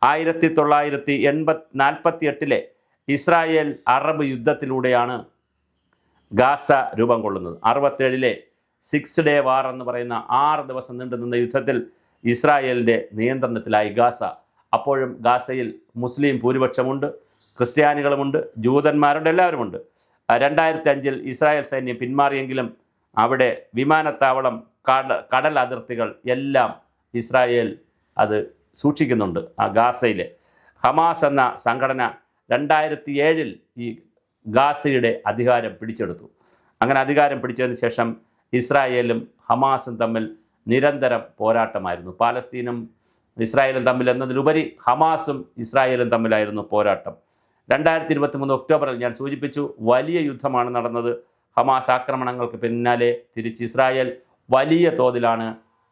1948 Israel Arab യുദ്ധത്തിലൂടെയാണ് Gaza രൂപം കൊള്ളുന്നത്. 67 six day വാർ എന്ന് പറയുന്ന 6 ദിവസം നീണ്ടുനിന്ന യുദ്ധത്തിൽ ഇസ്രായേലിൻ്റെ നിയന്ത്രണത്തിലായി ഗാസ. അപ്പോഴും ഗാസയിൽ മുസ്ലിം ഭൂരിപക്ഷമുണ്ട്, ക്രിസ്ത്യാനികളുമുണ്ട്, ജൂതന്മാരുണ്ട്, എല്ലാവരുമുണ്ട്. 2005 ഇസ്രായേൽ സൈന്യം പിന്മാറിയെങ്കിലും അവിടെ വിമാനത്താവളം, കടൽ അതിർത്തികൾ എല്ലാം ഇസ്രായേൽ അത് സൂക്ഷിക്കുന്നുണ്ട്. ആ ഗാസയിൽ ഹമാസ് എന്ന സംഘടന 2007 ഈ ഗാസയുടെ അധികാരം പിടിച്ചെടുത്തു. അങ്ങനെ അധികാരം പിടിച്ചതിന് ശേഷം ഇസ്രായേലും ഹമാസും തമ്മിൽ നിരന്തരം പോരാട്ടമായിരുന്നു. പാലസ്തീനും ഇസ്രായേലും തമ്മിൽ എന്നതിലുപരി ഹമാസും ഇസ്രായേലും തമ്മിലായിരുന്നു പോരാട്ടം. 2023 ഒക്ടോബറിൽ ഞാൻ സൂചിപ്പിച്ചു, വലിയ യുദ്ധമാണ് നടന്നത്. ഹമാസ് ആക്രമണങ്ങൾക്ക് പിന്നാലെ തിരിച്ച് ഇസ്രായേൽ വലിയ തോതിലാണ്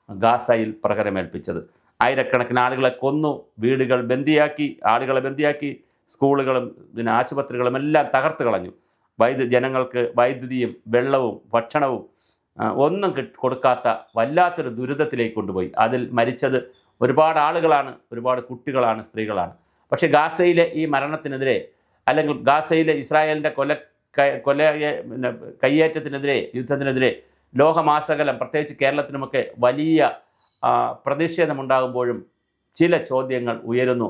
ഗാസയിൽ പ്രഹരമേൽപ്പിച്ചത്. ആയിരക്കണക്കിന് ആളുകളെ കൊന്നു, വീടുകൾ ആളുകളെ ബന്ദിയാക്കി, സ്കൂളുകളും പിന്നെ ആശുപത്രികളും എല്ലാം തകർത്ത് കളഞ്ഞു. ജനങ്ങൾക്ക് വൈദ്യുതിയും വെള്ളവും ഭക്ഷണവും ഒന്നും കൊടുക്കാത്ത വല്ലാത്തൊരു ദുരിതത്തിലേക്ക് കൊണ്ടുപോയി. അതിൽ മരിച്ചത് ഒരുപാട് ആളുകളാണ്, ഒരുപാട് കുട്ടികളാണ്, സ്ത്രീകളാണ്. പക്ഷേ ഗാസയിലെ ഈ മരണത്തിനെതിരെ, അല്ലെങ്കിൽ ഗാസയിലെ ഇസ്രായേലിൻ്റെ കയ്യേറ്റത്തിനെതിരെ, യുദ്ധത്തിനെതിരെ ലോകമാസകലം, പ്രത്യേകിച്ച് കേരളത്തിനുമൊക്കെ വലിയ പ്രതിഷേധമുണ്ടാകുമ്പോഴും ചില ചോദ്യങ്ങൾ ഉയരുന്നു.